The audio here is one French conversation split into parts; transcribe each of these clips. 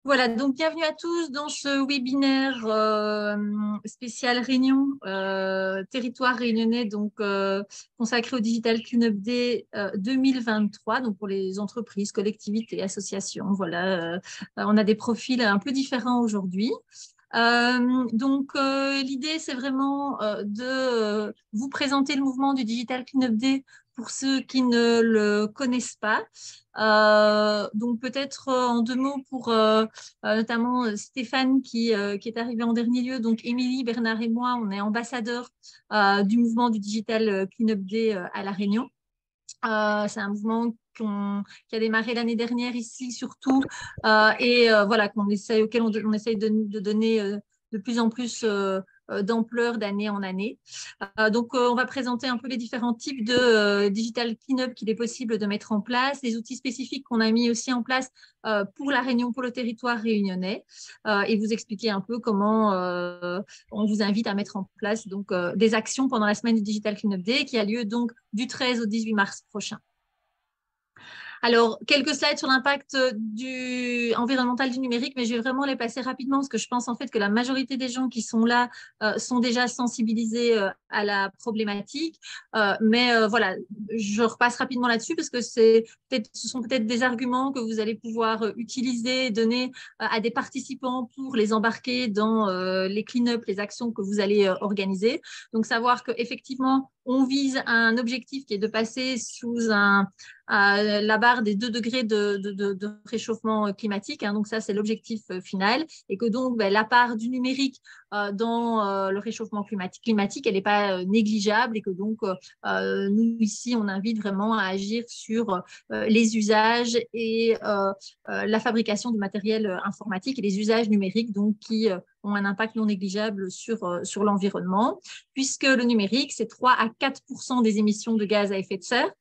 Voilà, donc bienvenue à tous dans ce webinaire spécial Réunion, territoire réunionnais, consacré au Digital Cleanup Day 2023, donc pour les entreprises, collectivités, associations. Voilà, on a des profils un peu différents aujourd'hui. L'idée, c'est vraiment de vous présenter le mouvement du Digital Cleanup Day pour ceux qui ne le connaissent pas. Donc peut-être en deux mots pour notamment Stéphane qui est arrivé en dernier lieu. Donc Émilie, Bernard et moi, on est ambassadeurs du mouvement du Digital Cleanup Day à La Réunion. C'est un mouvement qui a démarré l'année dernière ici surtout voilà, auquel on essaye de donner de plus en plus d'ampleur d'année en année. On va présenter un peu les différents types de digital cleanup qu'il est possible de mettre en place, les outils spécifiques qu'on a mis aussi en place pour la Réunion, pour le territoire réunionnais, et vous expliquer un peu comment on vous invite à mettre en place des actions pendant la semaine du Digital Cleanup Day qui a lieu donc du 13 au 18 mars prochain. Alors, quelques slides sur l'impact environnemental du numérique, mais je vais vraiment les passer rapidement parce que je pense en fait que la majorité des gens qui sont là sont déjà sensibilisés à la problématique. Voilà, je repasse rapidement là-dessus parce que ce sont peut-être des arguments que vous allez pouvoir utiliser, donner à des participants pour les embarquer dans les clean-up, les actions que vous allez organiser. Donc, savoir qu'effectivement, on vise un objectif qui est de passer sous la barre des 2 degrés de réchauffement climatique. Donc ça, c'est l'objectif final. Et que donc, la part du numérique dans le réchauffement climatique, elle n'est pas négligeable. Et que donc, nous, ici, on invite vraiment à agir sur les usages et la fabrication du matériel informatique et les usages numériques qui ont un impact non négligeable sur l'environnement, puisque le numérique, c'est 3 à 4% des émissions de gaz à effet de serre.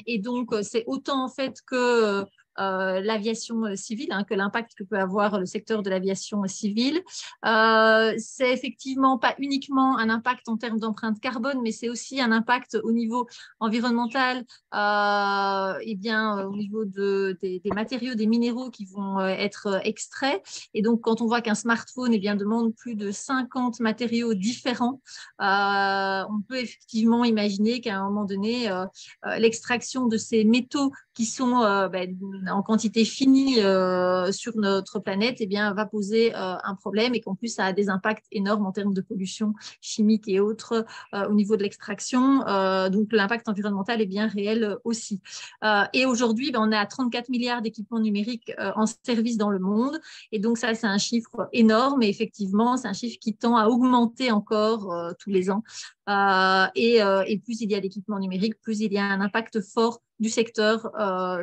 Et donc, c'est autant en fait que l'aviation civile, que l'impact que peut avoir le secteur de l'aviation civile. C'est effectivement pas uniquement un impact en termes d'empreinte carbone, mais c'est aussi un impact au niveau environnemental, au niveau des matériaux, des minéraux qui vont être extraits. Et donc, quand on voit qu'un smartphone demande plus de 50 matériaux différents, on peut effectivement imaginer qu'à un moment donné, l'extraction de ces métaux qui sont en quantité finie sur notre planète va poser un problème et qu'en plus, ça a des impacts énormes en termes de pollution chimique et autres au niveau de l'extraction. Donc, l'impact environnemental est bien réel aussi. Et aujourd'hui, on est à 34 milliards d'équipements numériques en service dans le monde. Et donc, ça, c'est un chiffre énorme. Et effectivement, c'est un chiffre qui tend à augmenter encore tous les ans. Et plus il y a d'équipements numériques, plus il y a un impact fort du secteur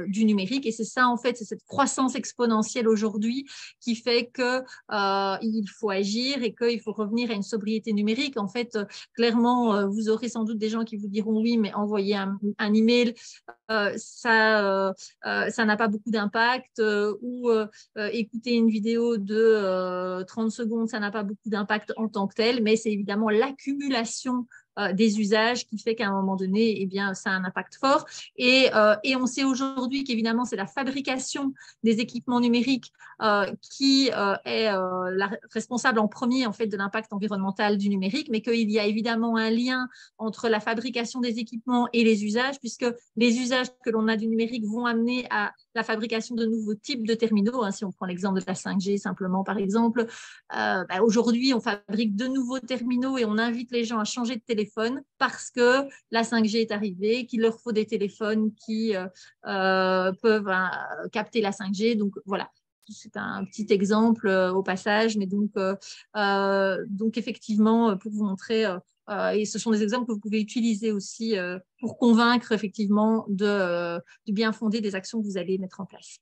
du numérique. Et c'est ça, en fait, c'est cette croissance exponentielle aujourd'hui qui fait qu'il faut agir et qu'il faut revenir à une sobriété numérique. En fait, clairement, vous aurez sans doute des gens qui vous diront oui, mais envoyer un email, ça n'a pas beaucoup d'impact, ou écouter une vidéo de 30 secondes, ça n'a pas beaucoup d'impact en tant que tel, mais c'est évidemment l'accumulation des usages qui fait qu'à un moment donné, ça a un impact fort. Et on sait aujourd'hui qu'évidemment, c'est la fabrication des équipements numériques qui est la responsable en premier en fait, de l'impact environnemental du numérique, mais qu'il y a évidemment un lien entre la fabrication des équipements et les usages, puisque les usages que l'on a du numérique vont amener à la fabrication de nouveaux types de terminaux. Si on prend l'exemple de la 5G simplement, par exemple, aujourd'hui, on fabrique de nouveaux terminaux et on invite les gens à changer de téléphone parce que la 5G est arrivée, qu'il leur faut des téléphones qui peuvent capter la 5G. Donc, voilà. C'est un petit exemple au passage, mais donc effectivement, pour vous montrer, et ce sont des exemples que vous pouvez utiliser aussi pour convaincre effectivement du bien fondé des actions que vous allez mettre en place.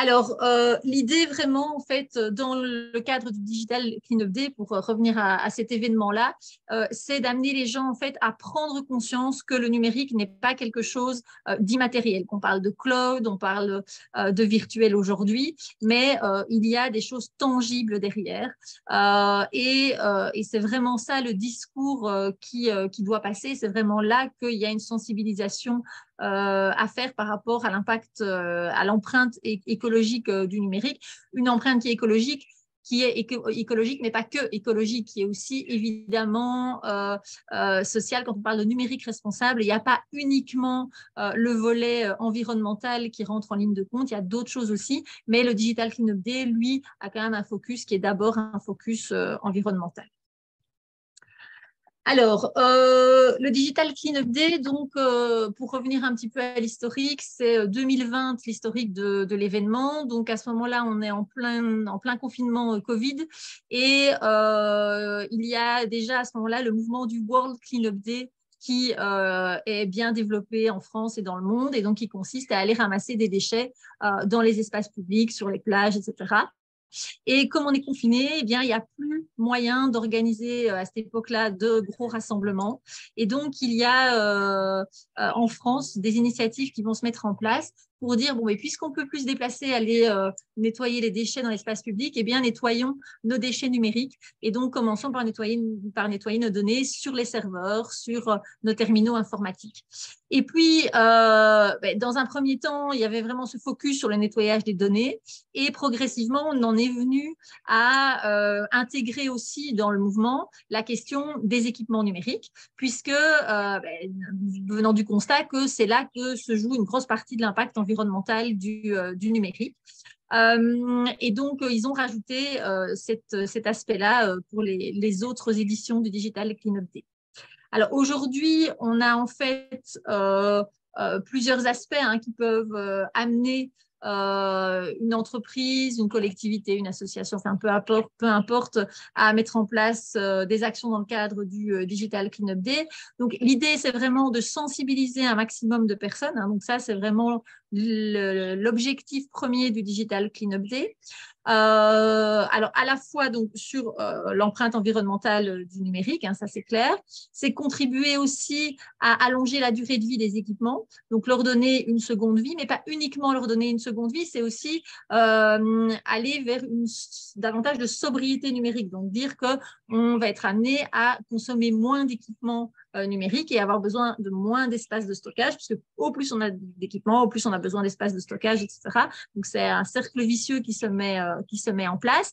Alors, l'idée vraiment, en fait, dans le cadre du Digital Cleanup Day, pour revenir à cet événement-là, c'est d'amener les gens, en fait, à prendre conscience que le numérique n'est pas quelque chose d'immatériel. Qu'on parle de cloud, on parle de virtuel aujourd'hui, mais il y a des choses tangibles derrière. Et c'est vraiment ça le discours qui doit passer. C'est vraiment là qu'il y a une sensibilisation à faire par rapport à l'impact, à l'empreinte écologique du numérique. Une empreinte qui est écologique, mais pas que écologique, qui est aussi évidemment sociale. Quand on parle de numérique responsable, il n'y a pas uniquement le volet environnemental qui rentre en ligne de compte, il y a d'autres choses aussi, mais le Digital Cleanup Day, lui, a quand même un focus qui est d'abord un focus environnemental. Alors, le Digital Cleanup Day, donc, pour revenir un petit peu à l'historique, c'est 2020 l'historique de l'événement. Donc, à ce moment-là, on est en plein confinement Covid. Et il y a déjà à ce moment-là le mouvement du World Cleanup Day qui est bien développé en France et dans le monde, et donc qui consiste à aller ramasser des déchets dans les espaces publics, sur les plages, etc. Et comme on est confiné, eh bien, il n'y a plus moyen d'organiser à cette époque-là de gros rassemblements. Et donc, il y a en France des initiatives qui vont se mettre en place pour dire, bon, mais puisqu'on ne peut plus se déplacer, aller nettoyer les déchets dans l'espace public, eh bien, nettoyons nos déchets numériques. Et donc, commençons par nettoyer nos données sur les serveurs, sur nos terminaux informatiques. Et puis, dans un premier temps, il y avait vraiment ce focus sur le nettoyage des données. Et progressivement, on en est venu à intégrer aussi dans le mouvement la question des équipements numériques, puisque venant du constat que c'est là que se joue une grosse partie de l'impact environnemental du numérique. Et donc, ils ont rajouté cet aspect-là pour les autres éditions du Digital Cleanup Day. Alors aujourd'hui, on a en fait plusieurs aspects qui peuvent amener une entreprise, une collectivité, une association, enfin peu importe, à mettre en place des actions dans le cadre du Digital Cleanup Day. Donc l'idée, c'est vraiment de sensibiliser un maximum de personnes. Donc ça, c'est vraiment l'objectif premier du Digital Cleanup Day. Alors à la fois donc sur l'empreinte environnementale du numérique, ça c'est clair, c'est contribuer aussi à allonger la durée de vie des équipements, donc leur donner une seconde vie, mais pas uniquement leur donner une seconde vie, c'est aussi aller vers davantage de sobriété numérique, donc dire qu'on va être amené à consommer moins d'équipements numériques et avoir besoin de moins d'espace de stockage, puisque au plus on a d'équipements, au plus on a besoin d'espace de stockage, etc. Donc c'est un cercle vicieux qui se met en place.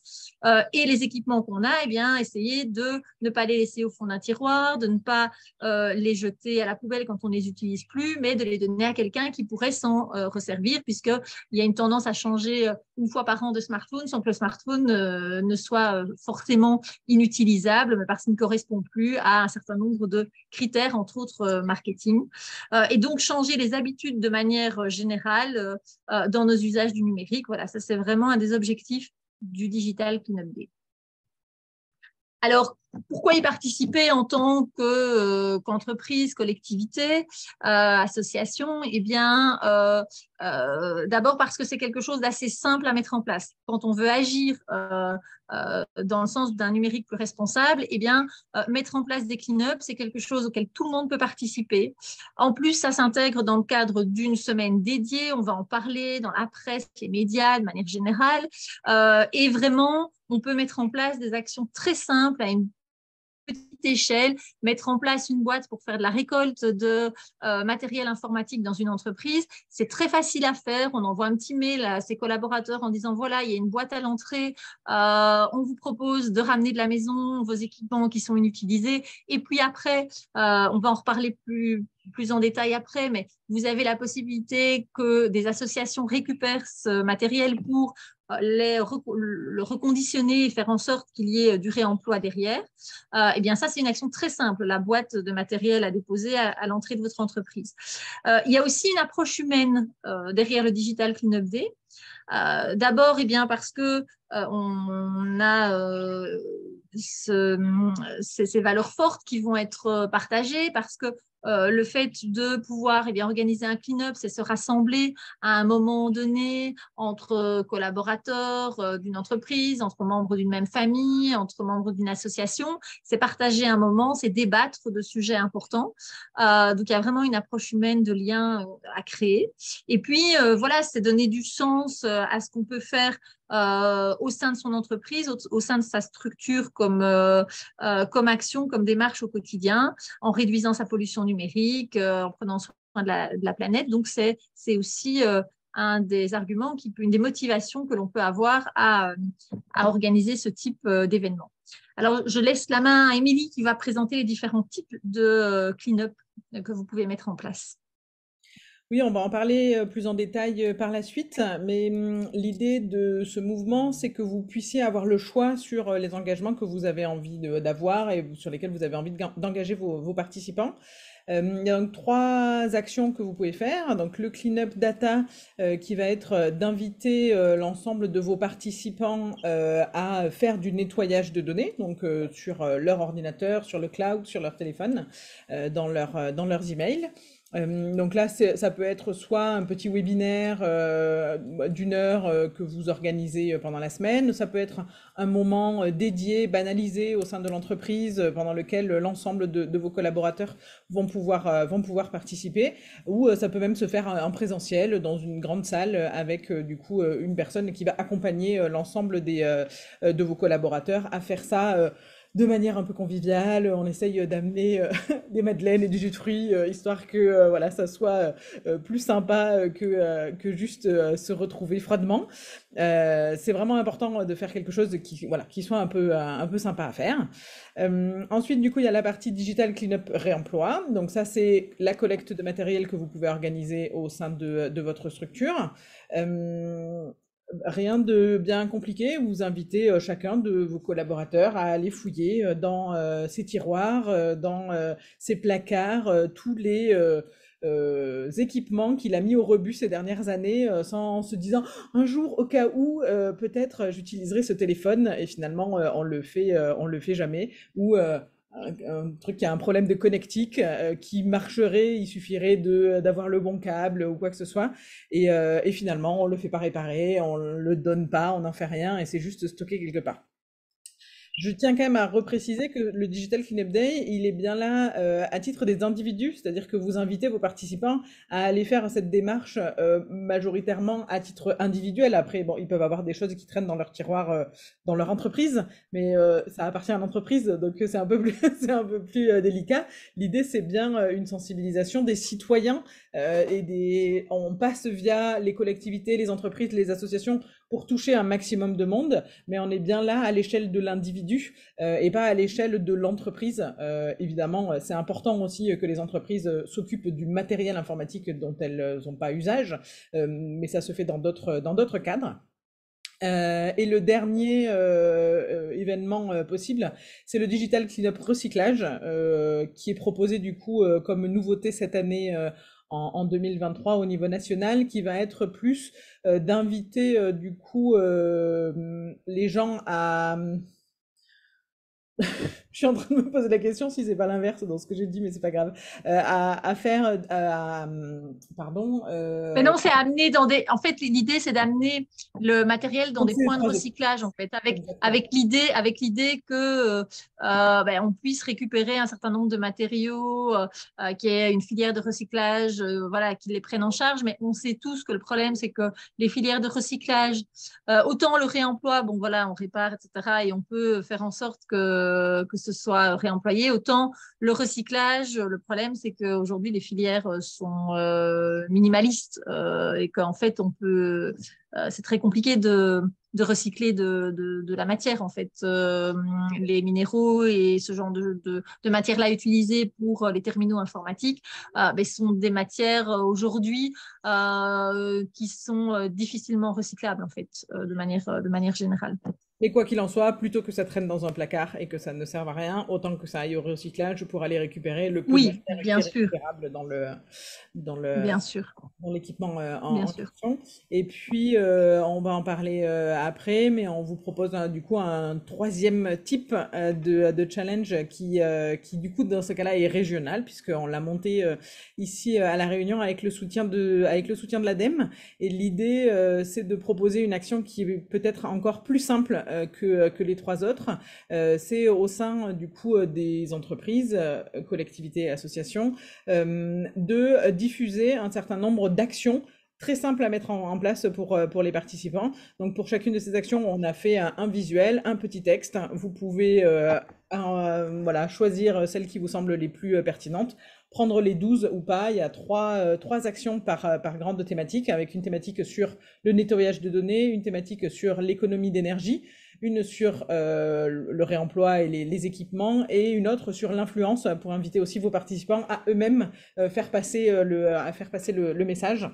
Et les équipements qu'on a, eh bien, essayer de ne pas les laisser au fond d'un tiroir, de ne pas les jeter à la poubelle quand on ne les utilise plus, mais de les donner à quelqu'un qui pourrait s'en resservir, puisqu'il y a une tendance à changer une fois par an de smartphone sans que le smartphone ne soit forcément inutilisable, mais parce qu'il ne correspond plus à un certain nombre de critères, entre autres marketing. Et donc, changer les habitudes de manière générale dans nos usages du numérique. Voilà, ça, c'est vraiment un des objectifs du Digital Cleanup Day. Alors, pourquoi y participer en tant qu'entreprise, collectivité, association? Eh bien, d'abord parce que c'est quelque chose d'assez simple à mettre en place. Quand on veut agir dans le sens d'un numérique plus responsable, eh bien, mettre en place des clean-up, c'est quelque chose auquel tout le monde peut participer. En plus, ça s'intègre dans le cadre d'une semaine dédiée. On va en parler dans la presse, les médias, de manière générale. Et vraiment, on peut mettre en place des actions très simples à une petite échelle, mettre en place une boîte pour faire de la récolte de matériel informatique dans une entreprise. C'est très facile à faire. On envoie un petit mail à ses collaborateurs en disant, voilà, il y a une boîte à l'entrée. On vous propose de ramener de la maison vos équipements qui sont inutilisés. Et puis après, on va en reparler plus en détail après, mais vous avez la possibilité que des associations récupèrent ce matériel pour le reconditionner et faire en sorte qu'il y ait du réemploi derrière. Eh bien, ça, c'est une action très simple, la boîte de matériel à déposer à l'entrée de votre entreprise. Il y a aussi une approche humaine derrière le Digital Cleanup Day. D'abord, eh bien, parce que on a ces valeurs fortes qui vont être partagées, parce que le fait de pouvoir organiser un clean-up, c'est se rassembler à un moment donné entre collaborateurs d'une entreprise, entre membres d'une même famille, entre membres d'une association. C'est partager un moment, c'est débattre de sujets importants. Donc, il y a vraiment une approche humaine de lien à créer. Et puis, voilà, c'est donner du sens à ce qu'on peut faire au sein de son entreprise, au sein de sa structure comme action, comme démarche au quotidien, en réduisant sa pollution numérique, en prenant soin soin de la planète. Donc, c'est aussi un des arguments, une des motivations que l'on peut avoir à organiser ce type d'événement. Alors, je laisse la main à Émilie qui va présenter les différents types de clean-up que vous pouvez mettre en place. Oui, on va en parler plus en détail par la suite, mais l'idée de ce mouvement, c'est que vous puissiez avoir le choix sur les engagements que vous avez envie d'avoir et sur lesquels vous avez envie d'engager vos participants. Il y a donc trois actions que vous pouvez faire. Donc le clean-up data qui va être d'inviter l'ensemble de vos participants à faire du nettoyage de données, donc sur leur ordinateur, sur le cloud, sur leur téléphone, dans leurs emails. Donc là, ça peut être soit un petit webinaire d'une heure que vous organisez pendant la semaine, ça peut être un moment dédié, banalisé au sein de l'entreprise pendant lequel l'ensemble de vos collaborateurs vont pouvoir participer, ou ça peut même se faire en présentiel dans une grande salle avec du coup une personne qui va accompagner l'ensemble de vos collaborateurs à faire ça de manière un peu conviviale. On essaye d'amener des madeleines et du jus de fruits, histoire que voilà, ça soit plus sympa que juste se retrouver froidement. C'est vraiment important de faire quelque chose qui soit un peu sympa à faire. Ensuite, du coup, il y a la partie digital cleanup réemploi. Donc ça, c'est la collecte de matériel que vous pouvez organiser au sein de votre structure. Rien de bien compliqué, vous invitez chacun de vos collaborateurs à aller fouiller dans ses tiroirs, dans ses placards, tous les équipements qu'il a mis au rebut ces dernières années, sans se disant un jour au cas où peut-être j'utiliserai ce téléphone et finalement on le fait jamais, ou un truc qui a un problème de connectique qui marcherait, il suffirait d'avoir le bon câble ou quoi que ce soit, et finalement on le fait pas réparer, on le donne pas, on n'en fait rien et c'est juste stocké quelque part. Je tiens quand même à repréciser que le Digital Cleanup Day, il est bien là à titre des individus, c'est-à-dire que vous invitez vos participants à aller faire cette démarche majoritairement à titre individuel. Après, bon, ils peuvent avoir des choses qui traînent dans leur tiroir, dans leur entreprise, mais ça appartient à l'entreprise, donc c'est un peu plus, c'est un peu plus délicat. L'idée, c'est bien une sensibilisation des citoyens on passe via les collectivités, les entreprises, les associations pour toucher un maximum de monde, mais on est bien là à l'échelle de l'individu et pas à l'échelle de l'entreprise. Évidemment, c'est important aussi que les entreprises s'occupent du matériel informatique dont elles n'ont pas usage, mais ça se fait dans d'autres cadres. Et le dernier événement possible, c'est le Digital Cleanup Recyclage, qui est proposé du coup comme nouveauté cette année en 2023 au niveau national, qui va être plus d'inviter du coup les gens à... Je suis en train de me poser la question si c'est pas l'inverse dans ce que j'ai dit, mais c'est pas grave. À faire... pardon. Mais non, c'est amener dans des. En fait, l'idée, c'est d'amener le matériel dans Donc des c'est points de trajet. recyclage, en fait, Exactement. avec l'idée que ben, on puisse récupérer un certain nombre de matériaux, qu'il y ait une filière de recyclage, voilà, qui les prenne en charge. Mais on sait tous que le problème, c'est que les filières de recyclage, autant le réemploi, bon voilà, on répare, etc., et on peut faire en sorte que ce soit réemployé, autant le recyclage, le problème, c'est qu'aujourd'hui, les filières sont minimalistes et qu'en fait, c'est très compliqué de recycler de la matière, en fait. Les minéraux et ce genre de matières-là utilisées pour les terminaux informatiques ben, sont des matières aujourd'hui qui sont difficilement recyclables, en fait, de manière générale. Mais quoi qu'il en soit, plutôt que ça traîne dans un placard et que ça ne serve à rien, autant que ça aille au recyclage pour aller récupérer le peu de Oui, matière qui bien est sûr, récupérable dans le, bien sûr, dans l'équipement bien en sûr. question. Et puis, on va en parler après, mais on vous propose du coup un troisième type de challenge qui, du coup, dans ce cas-là, est régional, puisqu'on l'a monté ici à La Réunion avec le soutien de l'ADEME. Et l'idée, c'est de proposer une action qui est peut-être encore plus simple que les trois autres. C'est au sein, du coup, des entreprises, collectivités et associations, de diffuser un certain nombre d'actions très simple à mettre en place pour les participants. Donc, pour chacune de ces actions, on a fait un visuel, un petit texte. Vous pouvez voilà, choisir celles qui vous semblent les plus pertinentes, prendre les 12 ou pas. Il y a trois actions par grande thématique, avec une thématique sur le nettoyage de données, une thématique sur l'économie d'énergie, une sur le réemploi et les équipements, et une autre sur l'influence, pour inviter aussi vos participants à eux-mêmes faire passer le message.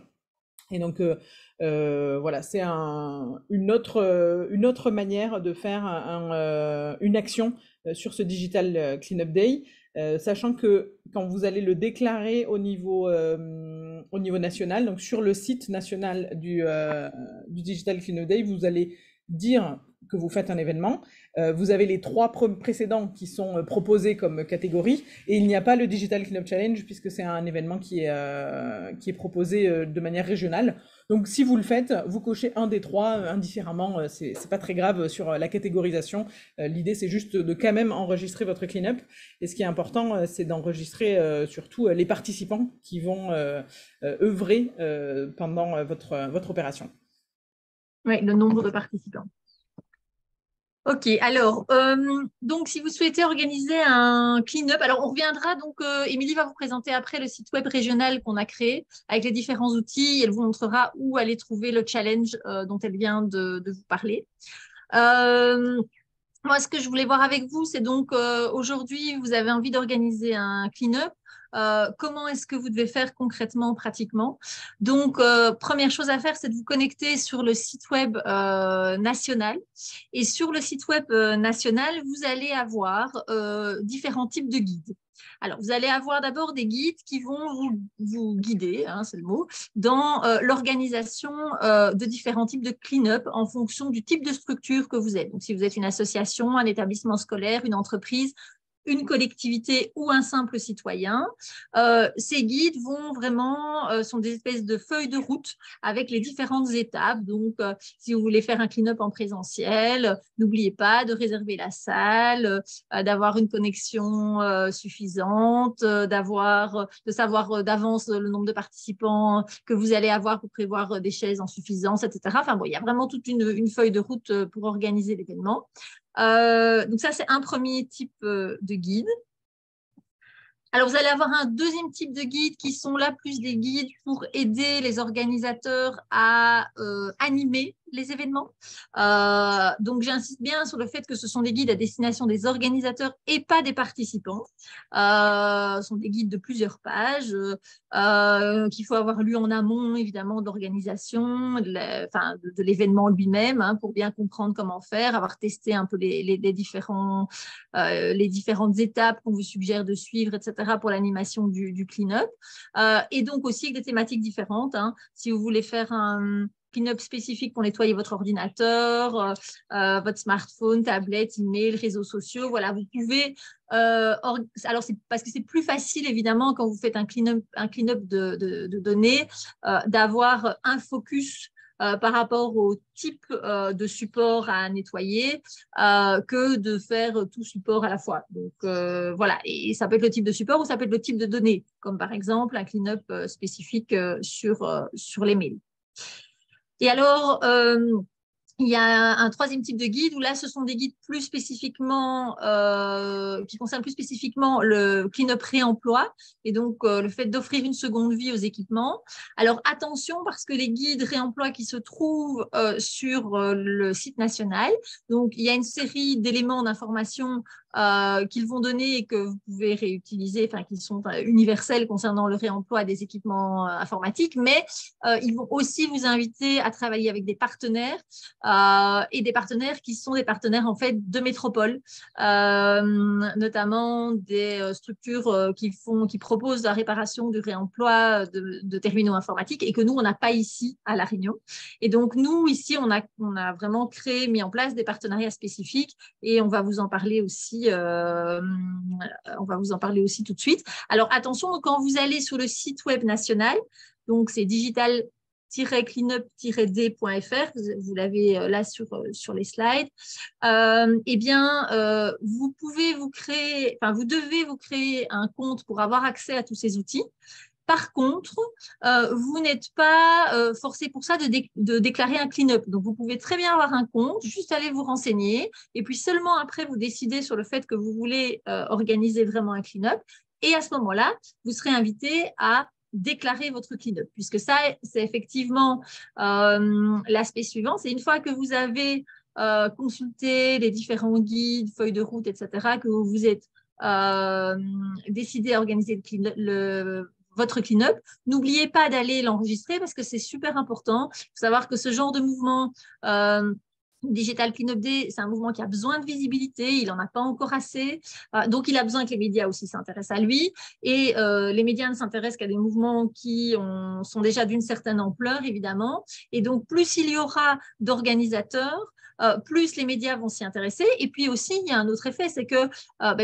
Et donc, voilà, c'est une autre manière de faire une action sur ce Digital Cleanup Day, sachant que quand vous allez le déclarer au niveau national, donc sur le site national du Digital Cleanup Day, vous allez dire que vous faites un événement. Vous avez les 3 précédents qui sont proposés comme catégorie, et il n'y a pas le Digital Cleanup Challenge puisque c'est un événement qui est proposé de manière régionale. Donc si vous le faites, vous cochez un des 3 indifféremment, c'est pas très grave sur la catégorisation. L'idée c'est juste de quand même enregistrer votre cleanup, et ce qui est important c'est d'enregistrer surtout les participants qui vont œuvrer pendant votre opération. Oui, le nombre de participants. Ok, alors, donc si vous souhaitez organiser un clean-up, alors on reviendra, donc Émilie va vous présenter après le site web régional qu'on a créé avec les différents outils. Elle vous montrera où aller trouver le challenge dont elle vient de vous parler. Moi, ce que je voulais voir avec vous, c'est donc aujourd'hui, vous avez envie d'organiser un clean-up. Comment est-ce que vous devez faire concrètement, pratiquement? Donc, première chose à faire, c'est de vous connecter sur le site web national. Et sur le site web national, vous allez avoir différents types de guides. Alors, vous allez avoir d'abord des guides qui vont vous guider, hein, c'est le mot, dans l'organisation de différents types de clean-up en fonction du type de structure que vous êtes. Donc, si vous êtes une association, un établissement scolaire, une entreprise, une collectivité ou un simple citoyen. Ces guides vont vraiment, sont des espèces de feuilles de route avec les différentes étapes. Donc, si vous voulez faire un clean-up en présentiel, n'oubliez pas de réserver la salle, d'avoir une connexion suffisante, de savoir d'avance le nombre de participants que vous allez avoir pour prévoir des chaises en suffisance, etc. Enfin bon, il y a vraiment toute une feuille de route pour organiser l'événement. Donc ça, c'est un premier type de guide. Alors, vous allez avoir un deuxième type de guide qui sont là plus des guides pour aider les organisateurs à animer les événements. Donc, j'insiste bien sur le fait que ce sont des guides à destination des organisateurs et pas des participants. Ce sont des guides de plusieurs pages qu'il faut avoir lu en amont, évidemment, de l'organisation, de l'événement lui-même, hein, pour bien comprendre comment faire, avoir testé un peu les différentes étapes qu'on vous suggère de suivre, etc., pour l'animation du clean-up. Et donc aussi avec des thématiques différentes. Hein. Si vous voulez faire un clean-up spécifique pour nettoyer votre ordinateur, votre smartphone, tablette, email, réseaux sociaux, voilà, vous pouvez… alors, c'est parce que c'est plus facile, évidemment, quand vous faites un clean-up de données, d'avoir un focus par rapport au type de support à nettoyer que de faire tout support à la fois. Donc, voilà, et ça peut être le type de support ou ça peut être le type de données, comme par exemple un clean-up spécifique sur les mails. Et alors, il y a un troisième type de guide où là, ce sont des guides plus spécifiquement, qui concernent plus spécifiquement le clean-up réemploi et donc le fait d'offrir une seconde vie aux équipements. Alors attention parce que les guides réemploi qui se trouvent sur le site national, donc il y a une série d'éléments d'information qu'ils vont donner et que vous pouvez réutiliser, enfin qui sont universels concernant le réemploi des équipements informatiques, mais ils vont aussi vous inviter à travailler avec des partenaires et des partenaires qui sont des partenaires en fait de métropole, notamment des structures qui proposent la réparation du réemploi de terminaux informatiques et que nous on n'a pas ici à La Réunion. Et donc nous ici on a vraiment mis en place des partenariats spécifiques et on va vous en parler aussi. On va vous en parler aussi tout de suite. Alors attention, quand vous allez sur le site web national, donc c'est digital-cleanup-d.fr, vous l'avez là sur les slides, eh bien, vous devez vous créer un compte pour avoir accès à tous ces outils. Par contre, vous n'êtes pas forcé pour ça de déclarer un clean-up. Donc, vous pouvez très bien avoir un compte, juste aller vous renseigner, et puis seulement après, vous décidez sur le fait que vous voulez organiser vraiment un clean-up. Et à ce moment-là, vous serez invité à déclarer votre clean-up, puisque ça, c'est effectivement l'aspect suivant. C'est une fois que vous avez consulté les différents guides, feuilles de route, etc., que vous vous êtes décidé à organiser votre clean-up. N'oubliez pas d'aller l'enregistrer parce que c'est super important. Il faut savoir que ce genre de mouvement Digital Cleanup Day, c'est un mouvement qui a besoin de visibilité, il n'en a pas encore assez, donc il a besoin que les médias aussi s'intéressent à lui, et les médias ne s'intéressent qu'à des mouvements qui sont déjà d'une certaine ampleur, évidemment, et donc plus il y aura d'organisateurs, plus les médias vont s'y intéresser. Et puis aussi, il y a un autre effet, c'est que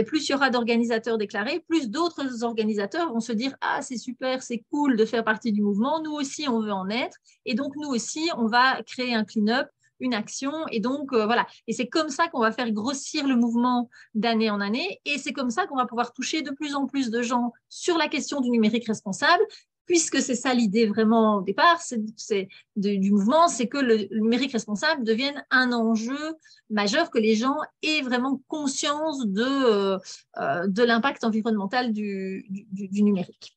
plus il y aura d'organisateurs déclarés, plus d'autres organisateurs vont se dire « Ah, c'est super, c'est cool de faire partie du mouvement, nous aussi, on veut en être. » Et donc, nous aussi, on va créer un clean-up, une action. Et donc, voilà. Et c'est comme ça qu'on va faire grossir le mouvement d'année en année. Et c'est comme ça qu'on va pouvoir toucher de plus en plus de gens sur la question du numérique responsable, puisque c'est ça l'idée vraiment au départ du mouvement, c'est que le numérique responsable devienne un enjeu majeur, que les gens aient vraiment conscience de l'impact environnemental du numérique.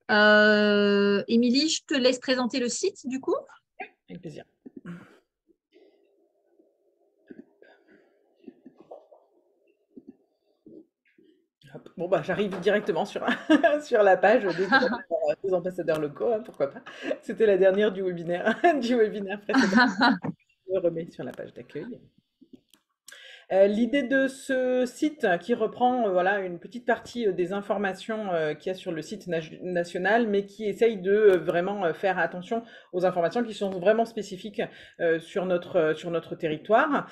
Émilie, je te laisse présenter le site du coup. Avec plaisir. Bon, bah, j'arrive directement sur, sur la page des ambassadeurs locaux, hein, pourquoi pas. C'était la dernière du webinaire, du webinaire précédent. Je le remets sur la page d'accueil. L'idée de ce site qui reprend voilà, une petite partie des informations qu'il y a sur le site national, mais qui essaye de vraiment faire attention aux informations qui sont vraiment spécifiques sur notre territoire,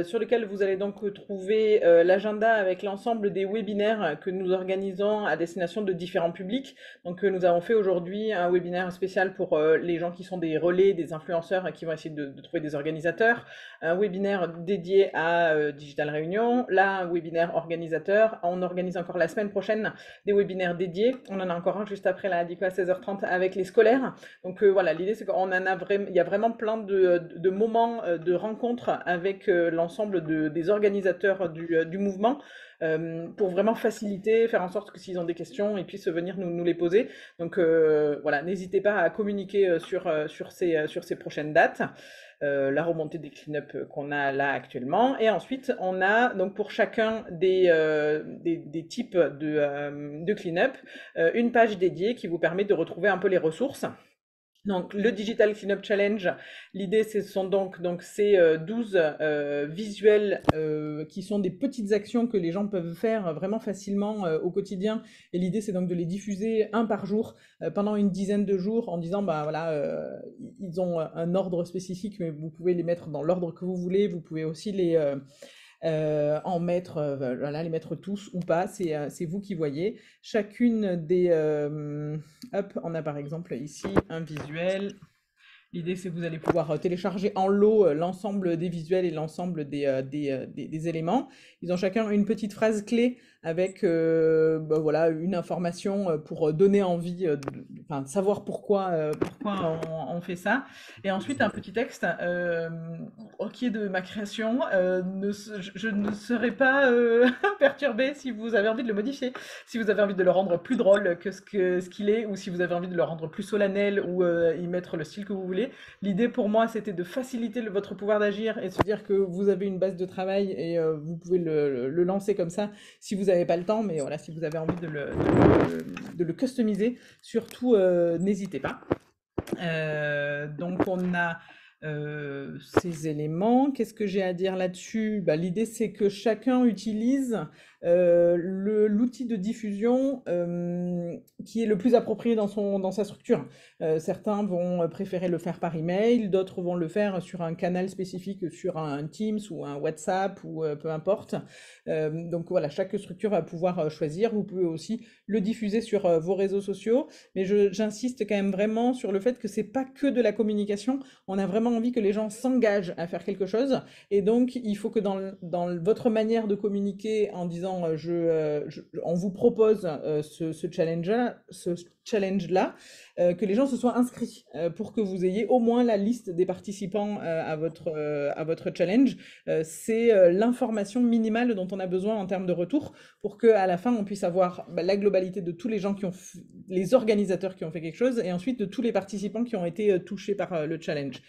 sur lequel vous allez donc trouver l'agenda avec l'ensemble des webinaires que nous organisons à destination de différents publics. Donc nous avons fait aujourd'hui un webinaire spécial pour les gens qui sont des relais, des influenceurs et qui vont essayer de trouver des organisateurs, un webinaire dédié à Digital Réunion, là un webinaire organisateur. On organise encore la semaine prochaine des webinaires dédiés. On en a encore un juste après la DICO à 16h30 avec les scolaires. Donc voilà, l'idée c'est qu'on en a vraiment, il y a vraiment plein de moments de rencontres avec l'ensemble des organisateurs du mouvement. Pour vraiment faciliter, faire en sorte que s'ils ont des questions, ils puissent venir nous les poser. Donc voilà, n'hésitez pas à communiquer sur ces prochaines dates. La remontée des clean-up qu'on a là actuellement. Et ensuite, on a donc pour chacun des types de clean-up, une page dédiée qui vous permet de retrouver un peu les ressources. Donc, le Digital Cleanup Challenge, l'idée, ce sont donc ces 12 visuels qui sont des petites actions que les gens peuvent faire vraiment facilement au quotidien. Et l'idée, c'est donc de les diffuser un par jour pendant une dizaine de jours en disant, bah voilà, ils ont un ordre spécifique, mais vous pouvez les mettre dans l'ordre que vous voulez. Vous pouvez aussi en mettre, voilà, les mettre tous ou pas, c'est vous qui voyez. Chacune des... hop, on a par exemple ici un visuel. L'idée, c'est que vous allez pouvoir télécharger en lot l'ensemble des visuels et l'ensemble des éléments. Ils ont chacun une petite phrase clé avec voilà, une information pour donner envie, enfin, savoir pourquoi on fait ça. Et ensuite, un petit texte qui est de ma création. Je ne serai pas perturbée si vous avez envie de le modifier, si vous avez envie de le rendre plus drôle que ce qu'il est, ou si vous avez envie de le rendre plus solennel ou y mettre le style que vous voulez. L'idée pour moi, c'était de faciliter votre pouvoir d'agir et de se dire que vous avez une base de travail et vous pouvez le lancer comme ça si vous n'avez pas le temps, mais voilà, si vous avez envie de le customiser, surtout n'hésitez pas. Donc on a ces éléments. Qu'est-ce que j'ai à dire là-dessus? Bah, l'idée, c'est que chacun utilise l'outil de diffusion qui est le plus approprié dans sa structure. Certains vont préférer le faire par email, d'autres vont le faire sur un canal spécifique, sur un Teams ou un WhatsApp ou peu importe. Donc voilà, chaque structure va pouvoir choisir. Vous pouvez aussi le diffuser sur vos réseaux sociaux, mais j'insiste quand même vraiment sur le fait que c'est pas que de la communication. On a vraiment envie que les gens s'engagent à faire quelque chose, et donc il faut que dans votre manière de communiquer en disant disant on vous propose ce challenge-là, que les gens se soient inscrits pour que vous ayez au moins la liste des participants à votre challenge. C'est l'information minimale dont on a besoin en termes de retour pour qu'à la fin on puisse avoir la globalité de tous les gens les organisateurs qui ont fait quelque chose et ensuite de tous les participants qui ont été touchés par le challenge.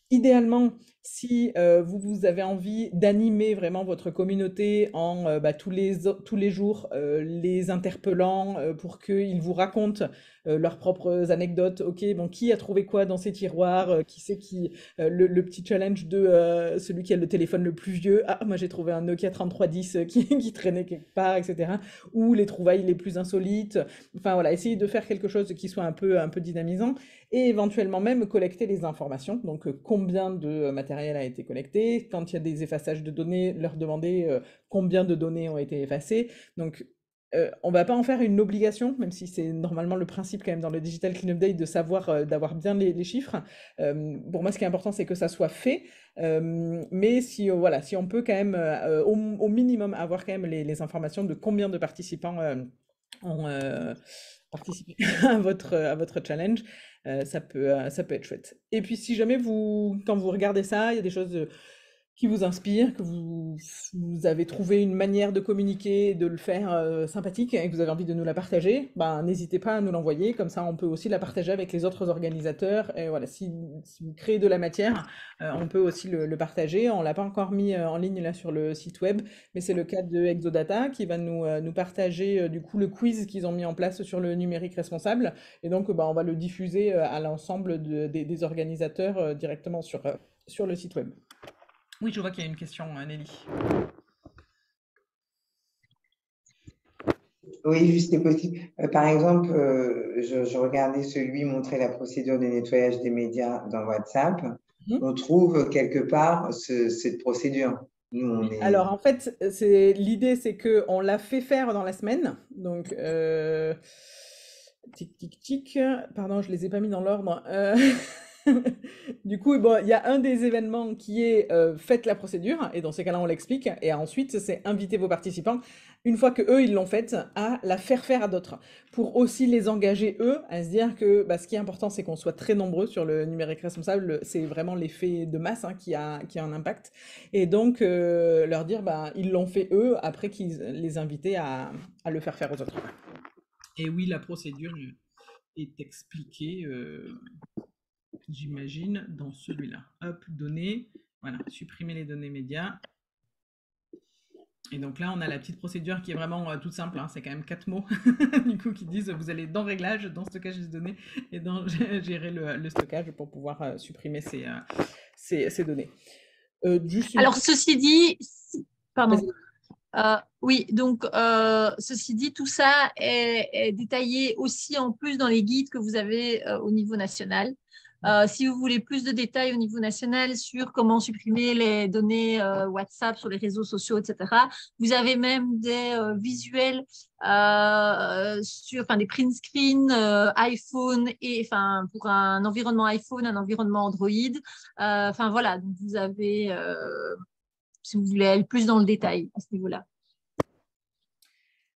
Idéalement, si vous avez envie d'animer vraiment votre communauté en tous les jours, les interpellant pour qu'ils vous racontent leurs propres anecdotes. Ok, bon, qui a trouvé quoi dans ces tiroirs? Qui c'est qui le petit challenge de celui qui a le téléphone le plus vieux. Ah, moi j'ai trouvé un Nokia 3310 qui traînait quelque part, etc. Ou les trouvailles les plus insolites. Enfin voilà, essayer de faire quelque chose qui soit un peu dynamisant et éventuellement même collecter les informations. Donc combien de matériel a été collecté, quand il y a des effaçages de données, leur demander combien de données ont été effacées. Donc on va pas en faire une obligation, même si c'est normalement le principe quand même dans le Digital Cleanup Day de savoir, d'avoir bien les chiffres. Pour moi, ce qui est important, c'est que ça soit fait. Mais si, voilà, si on peut quand même, au minimum, avoir quand même les informations de combien de participants ont participé à votre challenge, ça peut être chouette. Et puis si jamais quand vous regardez ça, il y a des choses qui vous inspirent, que vous avez trouvé une manière de communiquer, de le faire sympathique et que vous avez envie de nous la partager, ben, n'hésitez pas à nous l'envoyer, comme ça on peut aussi la partager avec les autres organisateurs. Et voilà, si vous créez de la matière, on peut aussi le partager. On l'a pas encore mis en ligne là sur le site web, mais c'est le cas de Exodata qui va nous partager du coup le quiz qu'ils ont mis en place sur le numérique responsable. Et donc on va le diffuser à l'ensemble des organisateurs directement sur le site web. Oui, je vois qu'il y a une question, Nelly. Oui, juste c'est possible. Par exemple, je regardais celui montrer la procédure de nettoyage des médias dans WhatsApp. On trouve quelque part cette procédure. Nous, on est... Alors en fait, l'idée, c'est que on l'a fait faire dans la semaine. Donc, tic, tic, tic. Pardon, je les ai pas mis dans l'ordre. Du coup, bon, il y a un des événements qui est faites la procédure, et dans ces cas-là, on l'explique. Et ensuite, c'est inviter vos participants, une fois que eux ils l'ont faite, à la faire faire à d'autres, pour aussi les engager eux à se dire que ce qui est important, c'est qu'on soit très nombreux sur le numérique responsable. C'est vraiment l'effet de masse qui a un impact. Et donc leur dire, ils l'ont fait eux, après qu'ils les inviter à le faire faire aux autres. Et oui, la procédure est expliquée. J'imagine, dans celui-là. Hop, données, voilà, supprimer les données médias. Et donc là, on a la petite procédure qui est vraiment toute simple, c'est quand même 4 mots, du coup, qui disent vous allez dans Réglages, dans Stockage des données, et dans Gérer le stockage pour pouvoir supprimer ces données. Alors, ceci dit, pardon. Oui, donc ceci dit, tout ça est détaillé aussi en plus dans les guides que vous avez au niveau national. Si vous voulez plus de détails au niveau national sur comment supprimer les données WhatsApp sur les réseaux sociaux, etc., vous avez même des visuels des print screens iPhone pour un environnement iPhone, un environnement Android. Voilà, donc vous avez, si vous voulez aller plus dans le détail à ce niveau-là.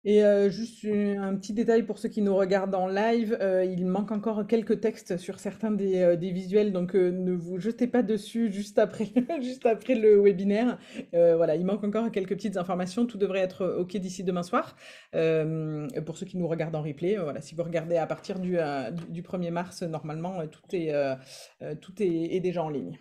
Et juste un petit détail pour ceux qui nous regardent en live, il manque encore quelques textes sur certains des visuels, donc ne vous jetez pas dessus juste après, juste après le webinaire. Voilà, il manque encore quelques petites informations, tout devrait être OK d'ici demain soir. Pour ceux qui nous regardent en replay, voilà, si vous regardez à partir du 1er mars, normalement, tout est déjà en ligne.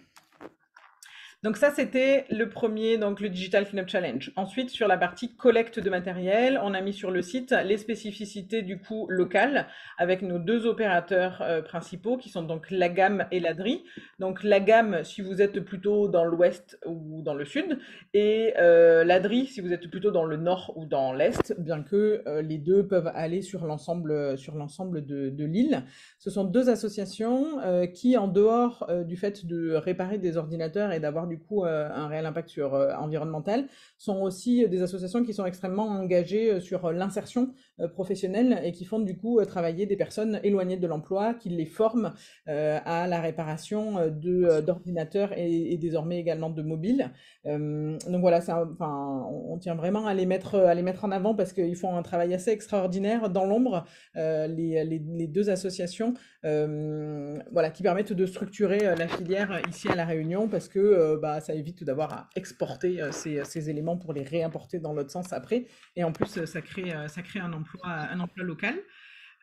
Donc ça, c'était le premier, donc le Digital Cleanup Challenge. Ensuite, sur la partie collecte de matériel, on a mis sur le site les spécificités du coup locales avec nos 2 opérateurs principaux qui sont donc la gamme et la DRI. Donc la gamme si vous êtes plutôt dans l'ouest ou dans le sud et la DRI si vous êtes plutôt dans le nord ou dans l'est, bien que les deux peuvent aller sur l'ensemble de l'île. Ce sont 2 associations qui, en dehors du fait de réparer des ordinateurs et d'avoir du coup un réel impact environnemental, sont aussi des associations qui sont extrêmement engagées sur l'insertion professionnels et qui font du coup travailler des personnes éloignées de l'emploi, qui les forment à la réparation d'ordinateurs et désormais également de mobiles. Donc voilà, enfin, on tient vraiment à les mettre en avant parce qu'ils font un travail assez extraordinaire dans l'ombre, les deux associations, voilà, qui permettent de structurer la filière ici à La Réunion parce que bah, ça évite d'avoir à exporter ces éléments pour les réimporter dans l'autre sens après. Et en plus, ça crée un emploi local.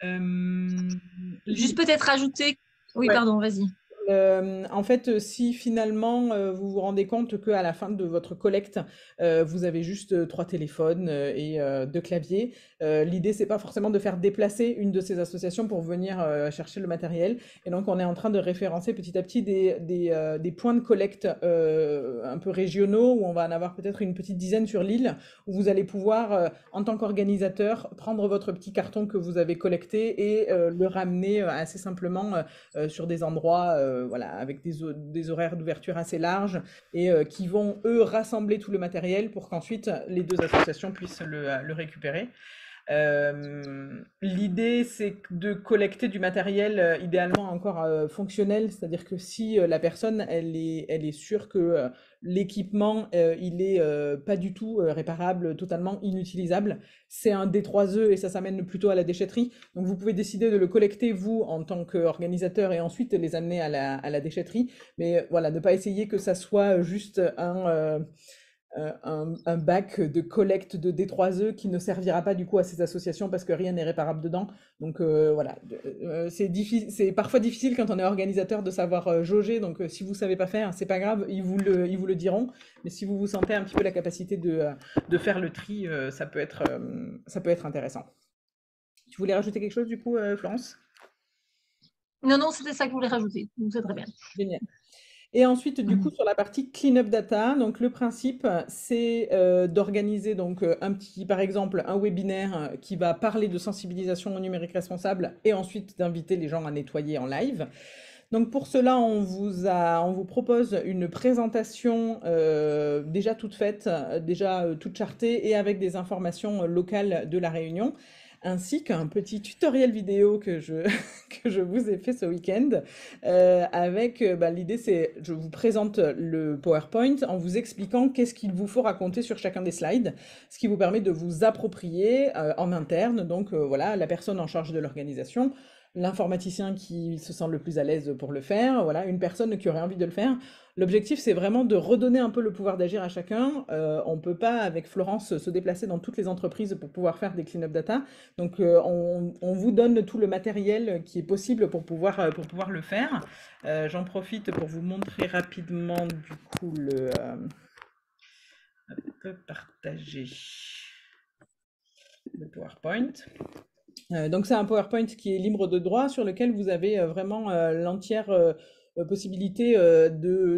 Juste L'idée, peut-être ajouter. Oui, ouais, pardon, vas-y. en fait, si finalement vous vous rendez compte qu'à la fin de votre collecte, vous avez juste 3 téléphones et 2 claviers, l'idée c'est pas forcément de faire déplacer une de ces associations pour venir chercher le matériel. Et donc on est en train de référencer petit à petit des points de collecte un peu régionaux où on va en avoir peut-être une petite dizaine sur l'île où vous allez pouvoir, en tant qu'organisateur, prendre votre petit carton que vous avez collecté et le ramener assez simplement sur des endroits voilà, avec des horaires d'ouverture assez larges et qui vont, eux, rassembler tout le matériel pour qu'ensuite les deux associations puissent le récupérer. L'idée, c'est de collecter du matériel idéalement encore fonctionnel, c'est-à-dire que si la personne, elle est sûre que l'équipement, il est pas du tout réparable, totalement inutilisable, c'est un D3E et ça s'amène plutôt à la déchetterie. Donc vous pouvez décider de le collecter, vous, en tant qu'organisateur, et ensuite les amener à la déchetterie. Mais voilà, ne pas essayer que ça soit juste un bac de collecte de D3E qui ne servira pas du coup à ces associations parce que rien n'est réparable dedans. Donc voilà, c'est parfois difficile quand on est organisateur de savoir jauger. Donc si vous savez pas faire, c'est pas grave, ils vous le diront. Mais si vous vous sentez un petit peu la capacité de faire le tri, ça peut être intéressant. Tu voulais rajouter quelque chose du coup, Florence? Non, non, c'était ça que je voulais rajouter. Donc, c'est très bien. Génial. Et ensuite, du coup, Mhm. sur la partie clean-up data, donc le principe, c'est d'organiser donc par exemple, un webinaire qui va parler de sensibilisation au numérique responsable et ensuite d'inviter les gens à nettoyer en live. Donc pour cela, on vous propose une présentation déjà toute faite, déjà toute chartée et avec des informations locales de la Réunion, ainsi qu'un petit tutoriel vidéo que je vous ai fait ce week-end. Avec bah, l'idée, c'est je vous présente le PowerPoint en vous expliquant qu'est-ce qu'il vous faut raconter sur chacun des slides, ce qui vous permet de vous approprier en interne, donc voilà, la personne en charge de l'organisation, l'informaticien qui se sent le plus à l'aise pour le faire, voilà, une personne qui aurait envie de le faire. L'objectif, c'est vraiment de redonner un peu le pouvoir d'agir à chacun. On ne peut pas, avec Florence, se déplacer dans toutes les entreprises pour pouvoir faire des clean-up data. Donc, on vous donne tout le matériel qui est possible pour pouvoir le faire. J'en profite pour vous montrer rapidement, du coup, partager le PowerPoint. Donc c'est un PowerPoint qui est libre de droit sur lequel vous avez vraiment l'entière possibilité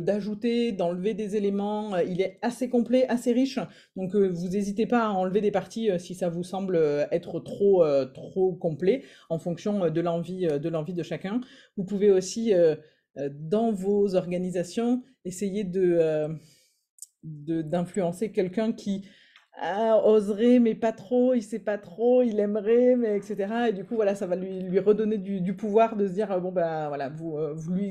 d'ajouter, d'enlever des éléments. Il est assez complet, assez riche. Donc vous n'hésitez pas à enlever des parties si ça vous semble être trop complet en fonction de l'envie de chacun. Vous pouvez aussi dans vos organisations essayer d'influencer quelqu'un qui oserait, mais pas trop, il sait pas trop, il aimerait, mais etc. Et du coup, voilà, ça va lui redonner du pouvoir de se dire, bon, bah voilà,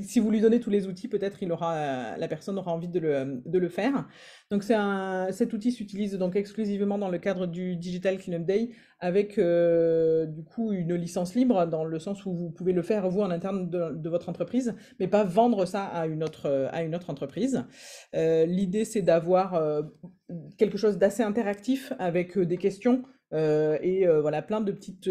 si vous lui donnez tous les outils, peut-être la personne aura envie de le faire. Donc, cet outil s'utilise donc exclusivement dans le cadre du Digital Cleanup Day avec du coup une licence libre dans le sens où vous pouvez le faire vous en interne de votre entreprise, mais pas vendre ça à une autre entreprise. L'idée, c'est d'avoir quelque chose d'assez interactif avec des questions et voilà, plein de petites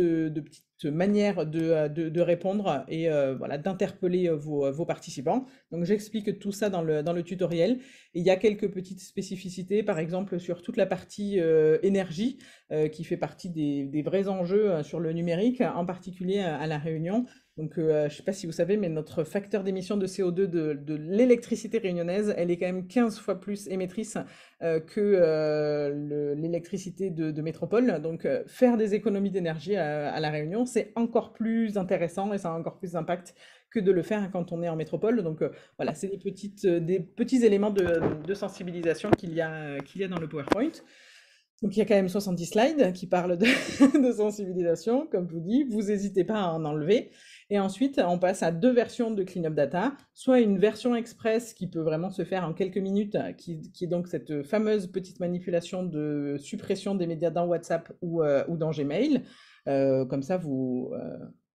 manières de répondre et voilà, d'interpeller vos participants. Donc j'explique tout ça dans le tutoriel. Et il y a quelques petites spécificités, par exemple sur toute la partie énergie, qui fait partie des vrais enjeux sur le numérique, en particulier à La Réunion. Donc, je ne sais pas si vous savez, mais notre facteur d'émission de CO2 de l'électricité réunionnaise, elle est quand même 15 fois plus émettrice que l'électricité de métropole. Donc, faire des économies d'énergie à La Réunion, c'est encore plus intéressant et ça a encore plus d'impact que de le faire quand on est en métropole. Donc, voilà, c'est des petits éléments de sensibilisation qu'il y a dans le PowerPoint. Donc, il y a quand même 70 slides qui parlent de, de sensibilisation, comme je vous dis. Vous n'hésitez pas à en enlever. Et ensuite, on passe à 2 versions de Cleanup Data, soit une version express qui peut vraiment se faire en quelques minutes, qui est donc cette fameuse petite manipulation de suppression des médias dans WhatsApp ou dans Gmail. Comme ça,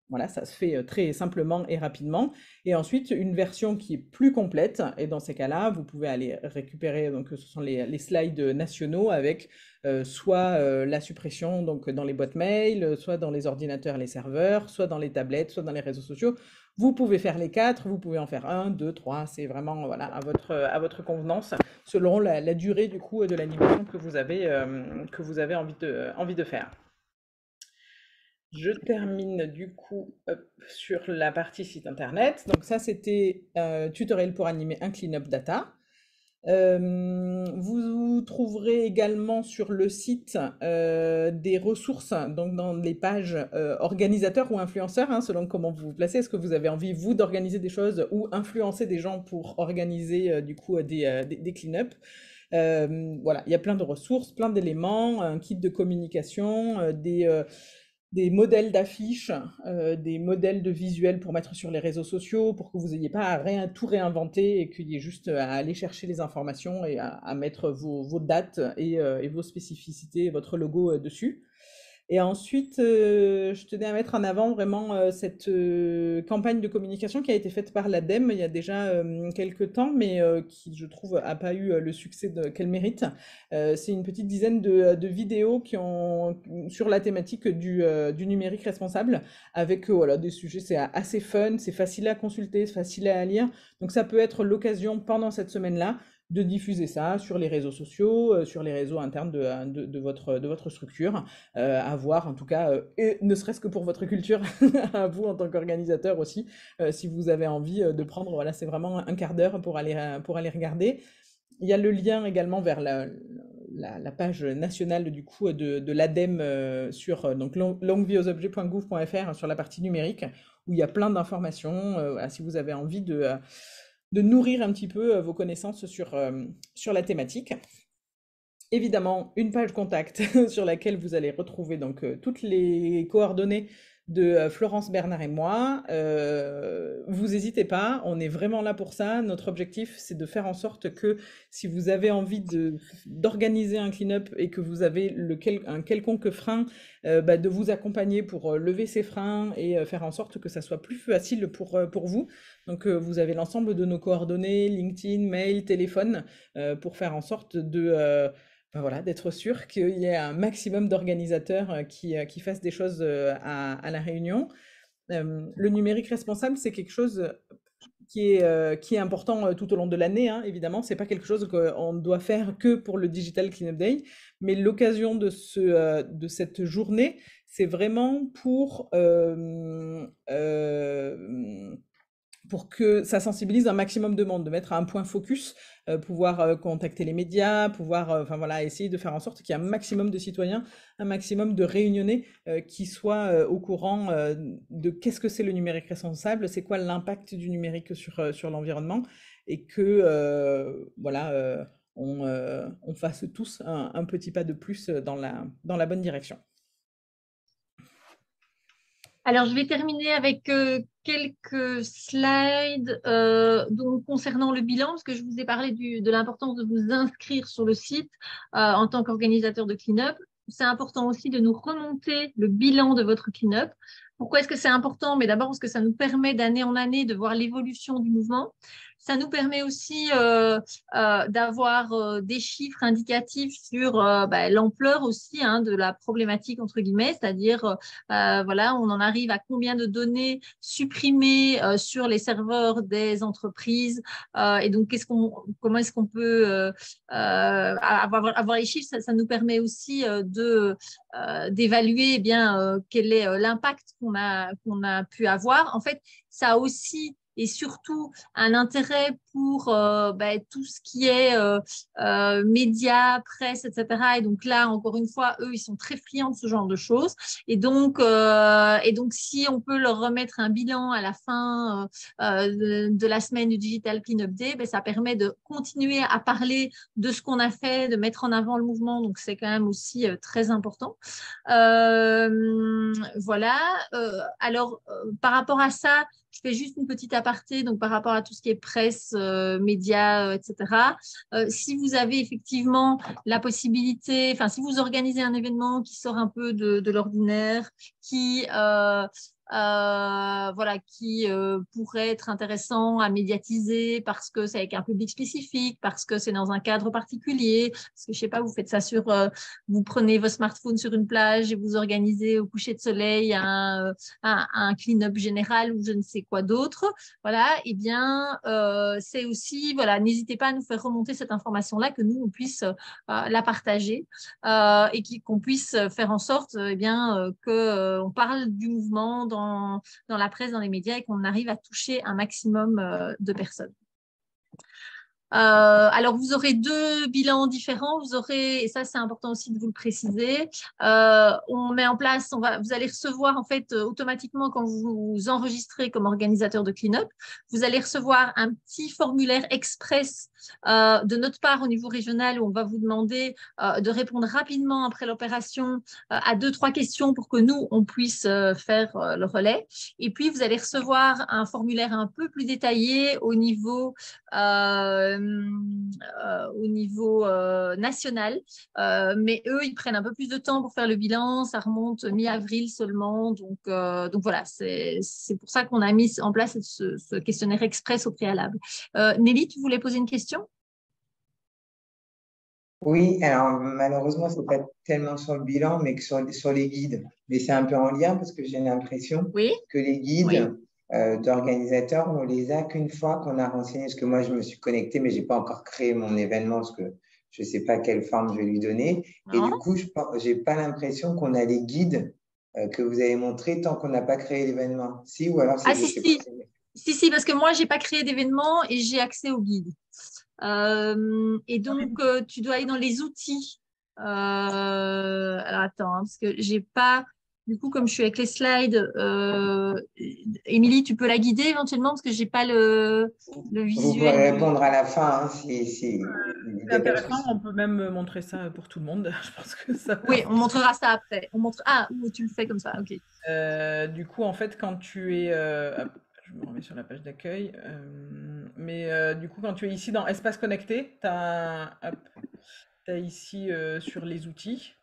voilà, ça se fait très simplement et rapidement. Et ensuite, une version qui est plus complète. Et dans ces cas-là, vous pouvez aller récupérer, donc ce sont les slides nationaux avec soit la suppression donc, dans les boîtes mail, soit dans les ordinateurs, les serveurs, soit dans les tablettes, soit dans les réseaux sociaux. Vous pouvez faire les 4, vous pouvez en faire 1, 2, 3, c'est vraiment voilà, à votre convenance, selon la durée du coup de l'animation que vous avez envie de faire. Je termine du coup sur la partie site internet. Donc ça, c'était tutoriel pour animer un cleanup data. Vous trouverez également sur le site des ressources, donc dans les pages organisateurs ou influenceurs, hein, selon comment vous vous placez. Est-ce que vous avez envie, vous, d'organiser des choses ou influencer des gens pour organiser du coup des clean-up? Voilà, il y a plein de ressources, plein d'éléments, un kit de communication, des modèles d'affiches, des modèles de visuels pour mettre sur les réseaux sociaux, pour que vous n'ayez pas à tout réinventer et qu'il y ait juste à aller chercher les informations et à mettre vos dates et vos spécificités, votre logo dessus. Et ensuite, je tenais à mettre en avant vraiment cette campagne de communication qui a été faite par l'ADEME il y a déjà quelques temps, mais qui, je trouve, n'a pas eu le succès qu'elle mérite. C'est une petite dizaine de vidéos sur la thématique du numérique responsable, avec voilà, des sujets, c'est assez fun, c'est facile à consulter, c'est facile à lire. Donc ça peut être l'occasion pendant cette semaine-là de diffuser ça sur les réseaux sociaux, sur les réseaux internes de votre structure, à voir en tout cas, et ne serait-ce que pour votre culture, à vous en tant qu'organisateur aussi, si vous avez envie de prendre, voilà, c'est vraiment un quart d'heure pour aller regarder. Il y a le lien également vers la page nationale du coup de l'ADEME sur donc longuevieauxobjets.gouv.fr sur la partie numérique, où il y a plein d'informations, voilà, si vous avez envie de nourrir un petit peu vos connaissances sur la thématique. Évidemment, une page contact sur laquelle vous allez retrouver donc toutes les coordonnées de Florence, Bernard et moi. Vous n'hésitez pas, on est vraiment là pour ça. Notre objectif, c'est de faire en sorte que si vous avez envie d'organiser un clean-up et que vous avez un quelconque frein, de vous accompagner pour lever ces freins et faire en sorte que ça soit plus facile pour vous. Donc, vous avez l'ensemble de nos coordonnées, LinkedIn, mail, téléphone, pour faire en sorte voilà, d'être sûr qu'il y ait un maximum d'organisateurs qui fassent des choses à La Réunion. Le numérique responsable, c'est quelque chose qui est important tout au long de l'année, hein, évidemment. C'est pas quelque chose qu'on doit faire que pour le Digital Cleanup Day, mais l'occasion de cette journée, c'est vraiment pour que ça sensibilise un maximum de monde, de mettre un point focus, pouvoir contacter les médias, pouvoir enfin voilà, essayer de faire en sorte qu'il y ait un maximum de citoyens, un maximum de réunionnais qui soient au courant de qu'est-ce que c'est le numérique responsable, c'est quoi l'impact du numérique sur l'environnement, et que voilà, on fasse tous un petit pas de plus dans la bonne direction. Alors, je vais terminer avec quelques slides donc, concernant le bilan, parce que je vous ai parlé de l'importance de vous inscrire sur le site en tant qu'organisateur de clean-up. C'est important aussi de nous remonter le bilan de votre clean-up. Pourquoi est-ce que c'est important? Mais d'abord parce que ça nous permet d'année en année de voir l'évolution du mouvement. Ça nous permet aussi d'avoir des chiffres indicatifs sur l'ampleur aussi de la problématique, entre guillemets, c'est-à-dire voilà, on en arrive à combien de données supprimées sur les serveurs des entreprises et donc comment est-ce qu'on peut avoir les chiffres, ça nous permet aussi d'évaluer quel est l'impact qu'on a pu avoir. En fait, ça a aussi et surtout un intérêt pour tout ce qui est médias, presse, etc. Et donc là, encore une fois, eux, ils sont très friands de ce genre de choses. Et donc, si on peut leur remettre un bilan à la fin de la semaine du Digital Cleanup Day, ça permet de continuer à parler de ce qu'on a fait, de mettre en avant le mouvement. Donc, c'est quand même aussi très important. Voilà. Alors, par rapport à ça, je fais juste une petite aparté, donc par rapport à tout ce qui est presse, médias, etc. Si vous avez effectivement la possibilité, enfin, si vous organisez un événement qui sort un peu de l'ordinaire, qui pourrait être intéressant à médiatiser parce que c'est avec un public spécifique, parce que c'est dans un cadre particulier, parce que je sais pas, vous faites ça vous prenez vos smartphones sur une plage et vous organisez au coucher de soleil un clean-up général ou je ne sais quoi d'autre. Voilà, et bien c'est aussi, voilà, n'hésitez pas à nous faire remonter cette information-là, que nous on puisse la partager et qu'on puisse faire en sorte qu'on parle du mouvement dans la presse, dans les médias et qu'on arrive à toucher un maximum de personnes. Alors, vous aurez 2 bilans différents. Vous aurez, et ça c'est important aussi de vous le préciser, on met en place, vous allez recevoir en fait automatiquement quand vous vous enregistrez comme organisateur de clean-up, vous allez recevoir un petit formulaire express de notre part au niveau régional où on va vous demander de répondre rapidement après l'opération à 2-3 questions pour que nous, on puisse faire le relais. Et puis, vous allez recevoir un formulaire un peu plus détaillé au niveau national. Mais eux, ils prennent un peu plus de temps pour faire le bilan. Ça remonte mi-avril seulement. Donc voilà, c'est pour ça qu'on a mis en place ce questionnaire express au préalable. Nelly, tu voulais poser une question? Oui, alors malheureusement, c'est pas tellement sur le bilan, mais que sur les guides. Mais c'est un peu en lien parce que j'ai l'impression Oui. que les Oui. guides d'organisateurs, on les a qu'une fois qu'on a renseigné. Parce que moi, je me suis connectée, mais j'ai pas encore créé mon événement parce que je sais pas quelle forme je vais lui donner. Et du Non. coup, j'ai pas l'impression qu'on a les guides que vous avez montrés tant qu'on n'a pas créé l'événement. Si, ou alors c'est, Ah, je si, sais pas. si, parce que moi, j'ai pas créé d'événement et j'ai accès au guide. Et donc, tu dois aller dans les outils. Alors, attends, parce que j'ai pas. Du coup, comme je suis avec les slides, Émilie, tu peux la guider éventuellement parce que j'ai pas le Vous visuel pourrez du. répondre à la fin, hein, il C'est n'y a pas de souci. intéressant, on peut même montrer ça pour tout le monde. Je pense que ça peut. Oui, on montrera ça après. Ah, tu le fais comme ça, ok. Du coup, en fait, quand tu es, hop, je me remets sur la page d'accueil, du coup, quand tu es ici dans Espace connecté, tu as, ici sur les outils.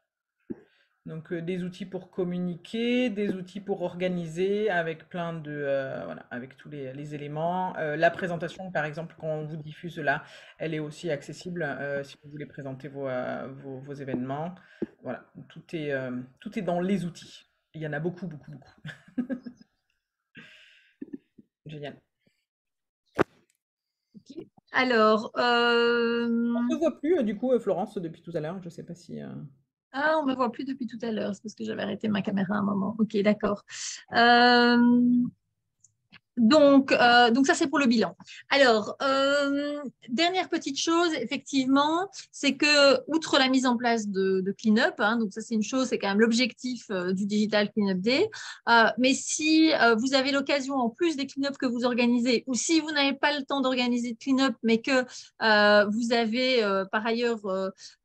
Donc, des outils pour communiquer, des outils pour organiser avec plein de, voilà, avec tous les éléments. La présentation, par exemple, quand on vous diffuse là, elle est aussi accessible si vous voulez présenter vos événements. Voilà, tout est dans les outils. Il y en a beaucoup, beaucoup, beaucoup. Génial. Ok. Alors, On ne te voit plus, du coup, Florence, depuis tout à l'heure. Je ne sais pas si. ah, on ne me voit plus depuis tout à l'heure. C'est parce que j'avais arrêté ma caméra à un moment. Ok, d'accord. Donc ça, c'est pour le bilan. Alors, dernière petite chose, effectivement, c'est que, outre la mise en place de Cleanup, hein, donc ça, c'est une chose, c'est quand même l'objectif du Digital Cleanup Day. Mais si vous avez l'occasion, en plus des Cleanup que vous organisez, ou si vous n'avez pas le temps d'organiser de Cleanup, mais que vous avez par ailleurs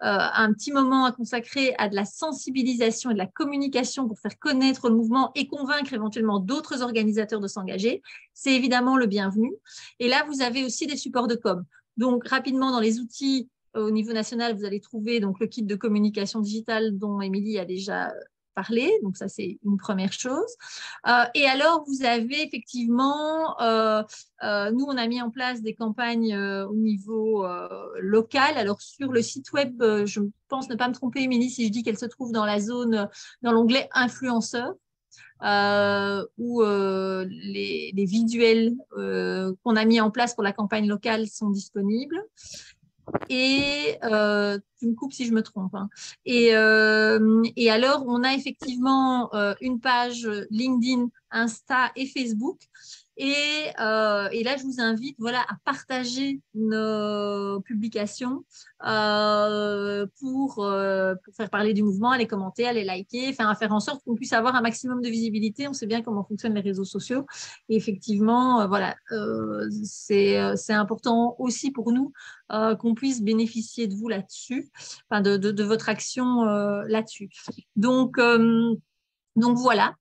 un petit moment à consacrer à de la sensibilisation et de la communication pour faire connaître le mouvement et convaincre éventuellement d'autres organisateurs de s'engager, c'est évidemment le bienvenu. Et là, vous avez aussi des supports de com. Donc, rapidement, dans les outils au niveau national, vous allez trouver donc, le kit de communication digitale dont Émilie a déjà parlé. Donc, ça, c'est une première chose. Et alors, vous avez effectivement, nous, on a mis en place des campagnes au niveau local. Alors, sur le site web, je pense ne pas me tromper, Émilie, si je dis qu'elle se trouve dans la zone, dans l'onglet influenceurs. Où les visuels qu'on a mis en place pour la campagne locale sont disponibles. Et tu me coupes si je me trompe. Hein. Et alors, on a effectivement une page LinkedIn, Insta et Facebook Et là, je vous invite voilà, à partager nos publications pour faire parler du mouvement, à les commenter, à les liker, enfin, à faire en sorte qu'on puisse avoir un maximum de visibilité. On sait bien comment fonctionnent les réseaux sociaux. Et effectivement, voilà, c'est important aussi pour nous qu'on puisse bénéficier de vous là-dessus, enfin, de votre action là-dessus. Donc voilà.